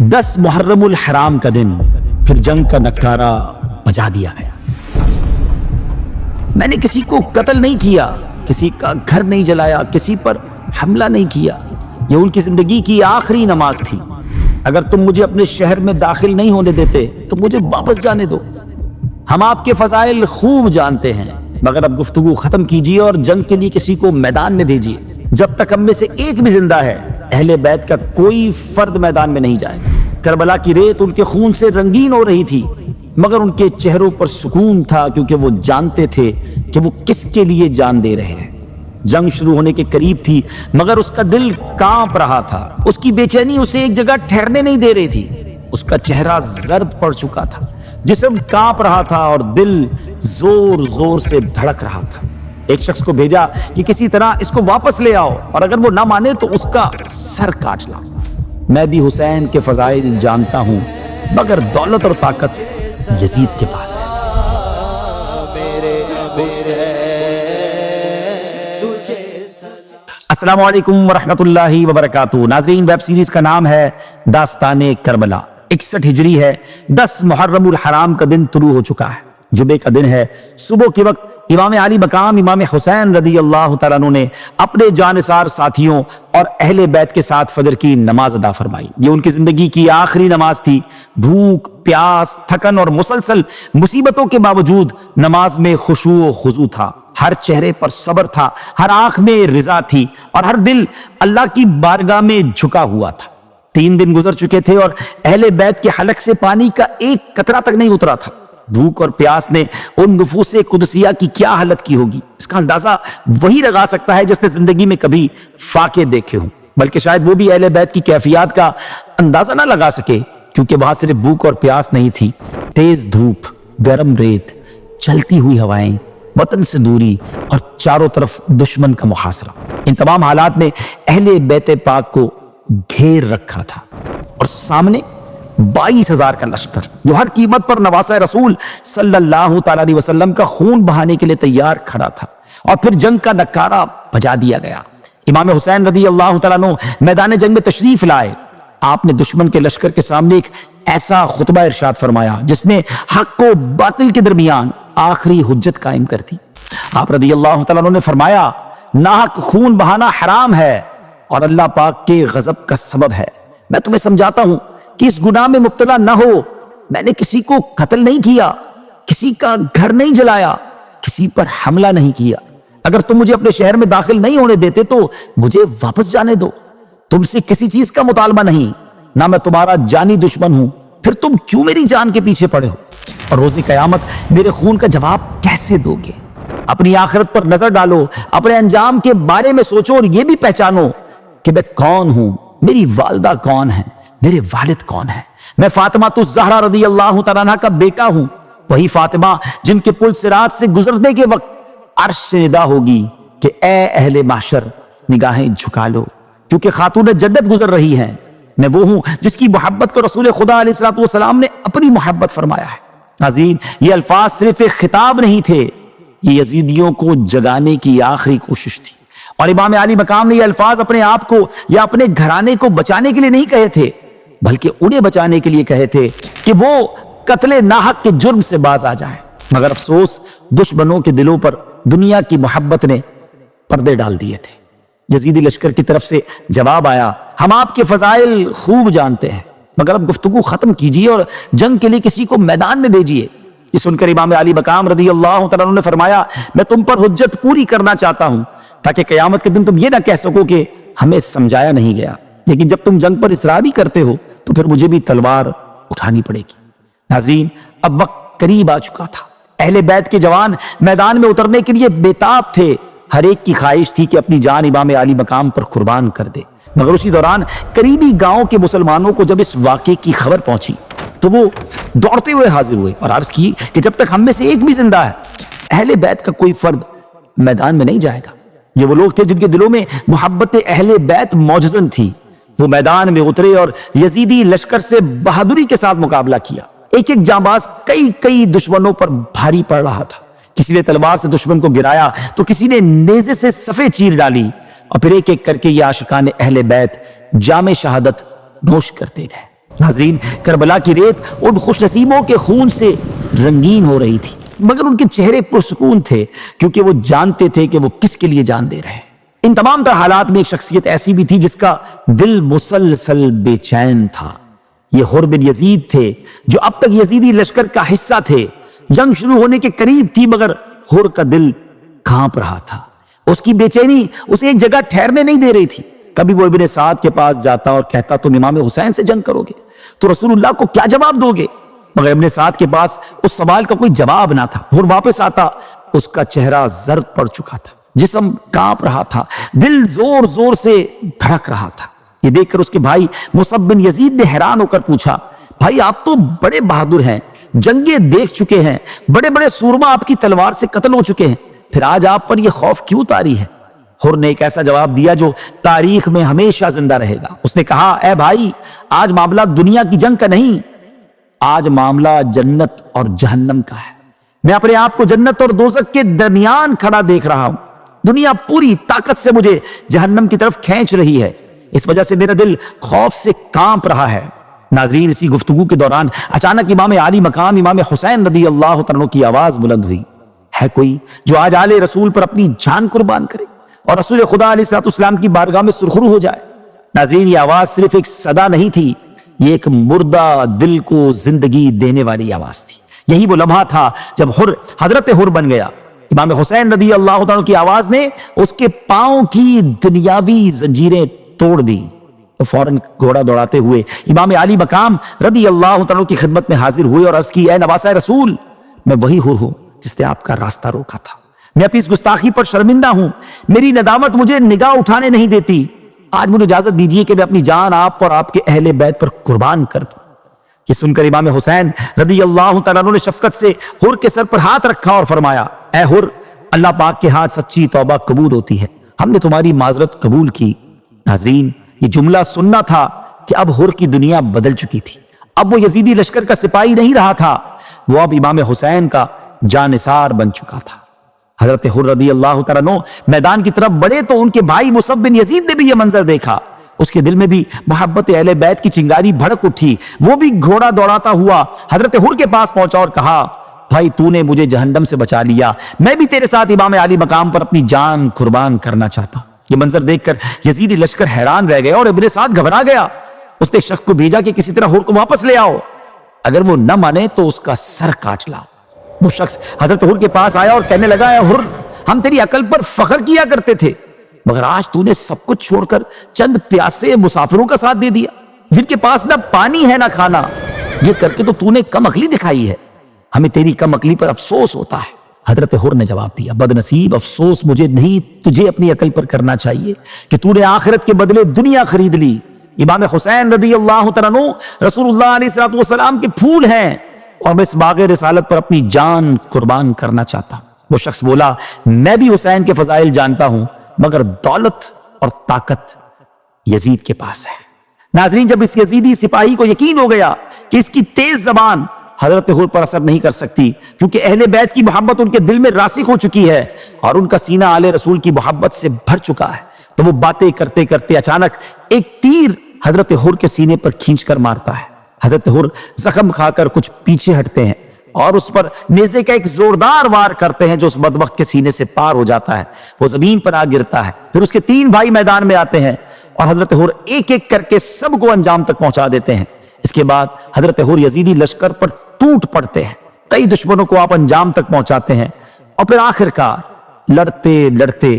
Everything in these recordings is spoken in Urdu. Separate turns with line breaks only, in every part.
10 محرم الحرام کا دن پھر جنگ کا نکارہ بجا دیا گیا۔ میں نے کسی کو قتل نہیں کیا، کسی کا گھر نہیں جلایا، کسی پر حملہ نہیں کیا۔ یہ ان کی زندگی کی آخری نماز تھی۔ اگر تم مجھے اپنے شہر میں داخل نہیں ہونے دیتے تو مجھے واپس جانے دو۔ ہم آپ کے فضائل خوب جانتے ہیں، مگر اب گفتگو ختم کیجیے اور جنگ کے لیے کسی کو میدان میں بھیجیے۔ جب تک ہم میں سے ایک بھی زندہ ہے، اہل بیت کا کوئی فرد میدان میں نہیں جائے۔ کربلا کی ریت ان کے خون سے رنگین ہو رہی تھی، مگر ان کے چہروں پر سکون تھا، کیونکہ وہ جانتے تھے کہ وہ کس کے لیے جان دے رہے ہیں۔ جنگ شروع ہونے کے قریب تھی، مگر اس کا دل کانپ رہا تھا۔ اس کی بے چینی اسے ایک جگہ ٹھہرنے نہیں دے رہی تھی۔ اس کا چہرہ زرد پڑ چکا تھا، جسم کانپ رہا تھا اور دل زور زور سے دھڑک رہا تھا۔ ایک شخص کو بھیجا کہ کسی طرح اس کو واپس لے آؤ، اور اگر وہ نہ مانے تو اس کا سر کاٹ لاؤ۔ میں بھی حسین کے فضائل جانتا ہوں، مگر دولت اور طاقت یزید کے پاس ہے۔ السلام علیکم ورحمۃ اللہ وبرکاتہ۔ ناظرین، ویب سیریز کا نام ہے داستان کربلا۔ 61 ہجری ہے، 10 محرم الحرام کا دن طلوع ہو چکا ہے۔ جمعے کا دن ہے۔ صبح کے وقت امام علی مقام امام حسین رضی اللہ تعالیٰ عنہ نے اپنے جانثار ساتھیوں اور اہل بیت کے ساتھ فجر کی نماز ادا فرمائی۔ یہ ان کی زندگی کی آخری نماز تھی۔ بھوک، پیاس، تھکن اور مسلسل مصیبتوں کے باوجود نماز میں خشوع و خضوع تھا۔ ہر چہرے پر صبر تھا، ہر آنکھ میں رضا تھی، اور ہر دل اللہ کی بارگاہ میں جھکا ہوا تھا۔ 3 دن گزر چکے تھے اور اہل بیت کے حلق سے پانی کا ایک قطرہ تک نہیں اترا تھا۔ بھوک اور پیاس نے ان نفوس قدسیہ کی کیا حالت کی ہوگی، اس کا اندازہ وہی لگا سکتا ہے جس نے زندگی میں کبھی فاقے دیکھے ہوں، بلکہ شاید وہ بھی اہل بیت کی کیفیات کا اندازہ نہ لگا سکے، کیونکہ وہاں صرف بھوک اور پیاس نہیں تھی، تیز دھوپ، گرم ریت، چلتی ہوئی ہوائیں، وطن سے دوری اور چاروں طرف دشمن کا محاصرہ۔ ان تمام حالات نے اہل بیت پاک کو گھیر رکھا تھا، اور سامنے 22,000 کا لشکر جو ہر قیمت پر نواسہ رسول صلی اللہ تعالیٰ علیہ وسلم کا خون بہانے کے لیے تیار کھڑا تھا۔ اور پھر جنگ کا نکارہ بجا دیا گیا۔ امام حسین رضی اللہ تعالیٰ عنہ میدان جنگ میں تشریف لائے۔ آپ نے دشمن کے لشکر کے سامنے ایک ایسا خطبہ ارشاد فرمایا جس نے حق و باطل کے درمیان آخری حجت قائم کر دی۔ آپ رضی اللہ تعالیٰ عنہ نے فرمایا، ناحق خون بہانا حرام ہے اور اللہ پاک کے غضب کا سبب ہے۔ میں تمہیں سمجھاتا ہوں کہ اس گناہ میں مبتلا نہ ہو۔ میں نے کسی کو قتل نہیں کیا، کسی کا گھر نہیں جلایا، کسی پر حملہ نہیں کیا۔ اگر تم مجھے اپنے شہر میں داخل نہیں ہونے دیتے تو مجھے واپس جانے دو۔ تم سے کسی چیز کا مطالبہ نہیں، نہ میں تمہارا جانی دشمن ہوں، پھر تم کیوں میری جان کے پیچھے پڑے ہو؟ اور روز قیامت میرے خون کا جواب کیسے دو گے؟ اپنی آخرت پر نظر ڈالو، اپنے انجام کے بارے میں سوچو، اور یہ بھی پہچانو کہ میں کون ہوں، میری والدہ کون ہے، میرے والد کون ہے۔ میں فاطمہ الزہرا رضی اللہ تعالیٰ عنہ کا بیٹا ہوں، وہی فاطمہ جن کے پل صراط سے گزرنے کے وقت عرش سے ندا ہوگی کہ اے اہل محشر نگاہیں جھکا لو، کیونکہ خاتون جنت گزر رہی ہیں۔ میں وہ ہوں جس کی محبت کو رسول خدا علیہ الصلوۃ والسلام نے اپنی محبت فرمایا ہے۔ ناظرین، یہ الفاظ صرف ایک خطاب نہیں تھے، یہ یزیدیوں کو جگانے کی آخری کوشش تھی۔ اور امام علی مقام نے یہ الفاظ اپنے آپ کو یا اپنے گھرانے کو بچانے کے لیے نہیں کہے تھے، بلکہ انہیں بچانے کے لیے کہے تھے کہ وہ قتل ناحق کے جرم سے باز آ جائیں۔ مگر افسوس، دشمنوں کے دلوں پر دنیا کی محبت نے پردے ڈال دیے تھے۔ یزیدی لشکر کی طرف سے جواب آیا، ہم آپ کے فضائل خوب جانتے ہیں، مگر اب گفتگو ختم کیجیے اور جنگ کے لیے کسی کو میدان میں بھیجیے۔ یہ سن کر امام علی مقام رضی اللہ تعالیٰ عنہ نے فرمایا، میں تم پر حجت پوری کرنا چاہتا ہوں، تاکہ قیامت کے دن تم یہ نہ کہہ سکو کہ ہمیں سمجھایا نہیں گیا، لیکن جب تم جنگ پر اصرار ہی کرتے ہو تو پھر مجھے بھی تلوار اٹھانی پڑے گی۔ ناظرین، اب وقت قریب آ چکا تھا۔ اہل بیت کے جوان میدان میں اترنے کے لیے بےتاب تھے۔ ہر ایک کی خواہش تھی کہ اپنی جان امام علی مقام پر قربان کر دے، مگر اسی دوران قریبی گاؤں کے مسلمانوں کو جب اس واقعے کی خبر پہنچی تو وہ دوڑتے ہوئے حاضر ہوئے اور عرض کی کہ جب تک ہم میں سے ایک بھی زندہ ہے، اہل بیت کا کوئی فرد میدان میں نہیں جائے گا۔ یہ وہ لوگ تھے جن کے دلوں میں محبت اہل بیت موجزن تھی۔ وہ میدان میں اترے اور یزیدی لشکر سے بہادری کے ساتھ مقابلہ کیا۔ ایک ایک جانباز کئی دشمنوں پر بھاری پڑ رہا تھا۔ کسی نے تلوار سے دشمن کو گرایا تو کسی نے نیزے سے صفیں چیر ڈالی، اور پھر ایک ایک کر کے یہ عاشقان اہل بیت جام شہادت نوش کرتے گئے۔ ناظرین، کربلا کی ریت ان خوش نصیبوں کے خون سے رنگین ہو رہی تھی، مگر ان کے چہرے پرسکون تھے کیونکہ وہ جانتے تھے کہ وہ کس کے لیے جان دے رہے ہیں۔ ان تمام تر حالات میں ایک شخصیت ایسی بھی تھی جس کا دل مسلسل بے چین تھا۔ یہ حر بن یزید تھے جو اب تک یزیدی لشکر کا حصہ تھے۔ جنگ شروع ہونے کے قریب تھی مگر حر کا دل کانپ رہا تھا۔ اس کی بے چینی اسے ایک جگہ ٹھہرنے نہیں دے رہی تھی۔ کبھی وہ ابن سعد کے پاس جاتا اور کہتا تم امام حسین سے جنگ کرو گے تو رسول اللہ کو کیا جواب دو گے؟ مگر ابن سعد کے پاس اس سوال کا کوئی جواب نہ تھا۔ حر واپس آتا، اس کا چہرہ زرد پڑ چکا تھا، جسم کانپ رہا تھا، دل زور زور سے دھڑک رہا تھا۔ یہ دیکھ کر اس کے بھائی مصعب بن یزید نے حیران ہو کر پوچھا، بھائی آپ تو بڑے بہادر ہیں، جنگیں دیکھ چکے ہیں، بڑے بڑے سورما آپ کی تلوار سے قتل ہو چکے ہیں، پھر آج آپ پر یہ خوف کیوں طاری ہے؟ حر نے ایک ایسا جواب دیا جو تاریخ میں ہمیشہ زندہ رہے گا۔ اس نے کہا، اے بھائی، آج معاملہ دنیا کی جنگ کا نہیں، آج معاملہ جنت اور جہنم کا ہے۔ میں اپنے آپ کو جنت اور دوزخ کے درمیان کھڑا دیکھ رہا ہوں۔ دنیا پوری طاقت سے مجھے جہنم کی طرف کھینچ رہی ہے، اس وجہ سے میرا دل خوف سے کانپ رہا ہے۔ ناظرین، اسی گفتگو کے دوران اچانک امام عالی مقام امام حسین رضی اللہ تعالیٰ کی آواز بلند ہوئی، ہے کوئی جو آج آل رسول پر اپنی جان قربان کرے اور رسول خدا علیہ السلام کی بارگاہ میں سرخرو ہو جائے؟ ناظرین، یہ آواز صرف ایک صدا نہیں تھی، یہ ایک مردہ دل کو زندگی دینے والی آواز تھی۔ یہی وہ لمحہ تھا جب حضرت حر بن گیا۔ امام حسین رضی اللہ تعالیٰ کی آواز نے اس کے پاؤں کی دنیاوی زنجیریں توڑ دی۔ وہ فوراً گھوڑا دوڑاتے ہوئے امام علی مقام رضی اللہ تعالیٰ کی خدمت میں حاضر ہوئے اور عرض کی، اے نواسہ رسول، میں وہی حر ہوں جس نے آپ کا راستہ روکا تھا۔ میں اپنی اس گستاخی پر شرمندہ ہوں، میری ندامت مجھے نگاہ اٹھانے نہیں دیتی۔ آج مجھے اجازت دیجیے کہ میں اپنی جان آپ اور آپ کے اہل بیت پر قربان کر دوں۔ یہ سن کر امام حسین رضی اللہ تعالیٰ نے شفقت سے حر کے سر پر ہاتھ رکھا اور فرمایا، اے حر، اللہ پاک کے ہاتھ سچی توبہ قبول ہوتی ہے، ہم نے تمہاری معذرت قبول کی۔ ناظرین، یہ جملہ سننا تھا کہ اب حر کی دنیا بدل چکی تھی۔ اب وہ یزیدی لشکر کا سپاہی نہیں رہا تھا، وہ اب امام حسین کا جانثار بن چکا تھا۔ حضرت حر رضی اللہ تعالیٰ عنہ میدان کی طرف بڑھے تو ان کے بھائی مصعب بن یزید نے بھی یہ منظر دیکھا۔ اس کے دل میں بھی محبت اہل بیت کی چنگاری بھڑک اٹھی۔ وہ بھی گھوڑا دوڑاتا ہوا حضرت حر کے پاس پہنچا اور کہا، بھائی تو نے مجھے جہنم سے بچا لیا، میں بھی تیرے ساتھ امام علی مقام پر اپنی جان قربان کرنا چاہتا ہوں۔ یہ منظر دیکھ کر یزیدی لشکر حیران رہ گیا اور ابن سعد گھبرا گیا۔ اس نے شخص کو بھیجا کہ کسی طرح حر کو واپس لے آؤ، اگر وہ نہ مانے تو اس کا سر کاٹ لاؤ۔ وہ شخص حضرت حر کے پاس آیا اور کہنے لگا، اے حر، ہم تیری عقل پر فخر کیا کرتے تھے، مگر آج تو نے سب کچھ چھوڑ کر چند پیاسے مسافروں کا ساتھ دے دیا جن کے پاس نہ پانی ہے نہ کھانا۔ یہ کر کے تو نے کم عقلی دکھائی ہے، ہمیں تیری کم عقلی پر افسوس ہوتا ہے۔ حضرت حر نے جواب دیا، بد نصیب، افسوس مجھے نہیں، تجھے اپنی عقل پر کرنا چاہیے کہ تو نے آخرت کے بدلے دنیا خرید لی۔ امام حسین رضی اللہ تعالیٰ عنہ رسول اللہ علیہ السلام کے پھول ہیں اور میں اس باغ رسالت پر اپنی جان قربان کرنا چاہتا ہوں۔ وہ شخص بولا، میں بھی حسین کے فضائل جانتا ہوں، مگر دولت اور طاقت یزید کے پاس ہے۔ ناظرین، جب اس یزیدی سپاہی کو یقین ہو گیا کہ اس کی تیز زبان حضرت حر پر اثر نہیں کر سکتی کیونکہ اہل بیت کی محبت ان کے دل میں راسخ ہو چکی ہے اور ان کا سینہ آل رسول کی محبت سے بھر چکا ہے، تو وہ باتیں کرتے کرتے اچانک ایک تیر حضرت حر کے سینے پر کھینچ کر مارتا ہے۔ حضرت حر زخم کھا کر کچھ پیچھے ہٹتے ہیں اور اس پر نیزے کا ایک زوردار وار کرتے ہیں جو اس بدبخت کے سینے سے پار ہو جاتا ہے، وہ زمین پر آ گرتا ہے۔ پھر اس کے 3 بھائی میدان میں آتے ہیں اور حضرت حر ایک ایک کر کے سب کو انجام تک پہنچا دیتے ہیں۔ اس کے بعد حضرت حر یزیدی لشکر پر ٹوٹ پڑتے ہیں، کئی دشمنوں کو آپ انجام تک پہنچاتے ہیں اور پھر آخر کار لڑتے لڑتے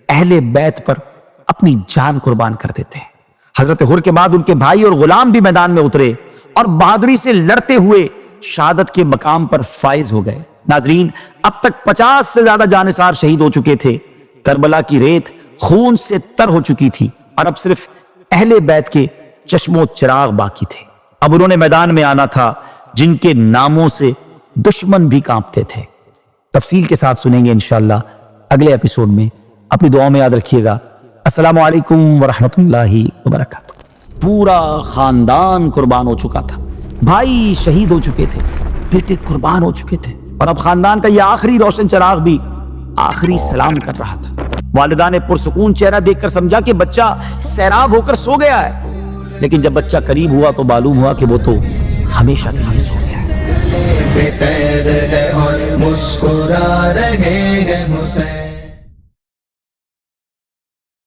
اہل بیت پر اپنی جان قربان کر دیتے ہیں۔ حضرت حر کے بعد ان کے بھائی اور غلام بھی میدان میں اترے اور بہادری سے لڑتے ہوئے شہادت کے مقام پر فائز ہو گئے۔ ناظرین، اب تک 50 سے زیادہ جانثار شہید ہو چکے تھے، کربلا کی ریت خون سے تر ہو چکی تھی اور اب صرف اہل بیت کے چشم و چراغ باقی تھے۔ اب انہوں نے میدان میں آنا تھا جن کے ناموں سے دشمن بھی کانپتے تھے۔ تفصیل کے ساتھ سنیں گے انشاءاللہ اگلے ایپیسوڈ میں۔ اپنی دعاؤں میں یاد رکھیے گا۔ السلام علیکم ورحمۃ اللہ وبرکاتہ۔ پورا خاندان قربان ہو چکا تھا، بھائی شہید ہو چکے تھے، بیٹے قربان ہو چکے تھے اور اب خاندان کا یہ آخری روشن چراغ بھی آخری سلام کر رہا تھا۔ والدہ نے پرسکون چہرہ دیکھ کر سمجھا کہ بچہ سیراب ہو کر سو گیا ہے۔ لیکن جب بچہ قریب ہوا تو معلوم ہوا کہ وہ تو ہمیشہ کے لیے سو گیا ہے۔
بے تیر ہے اور مسکرا رہے ہیں حسین۔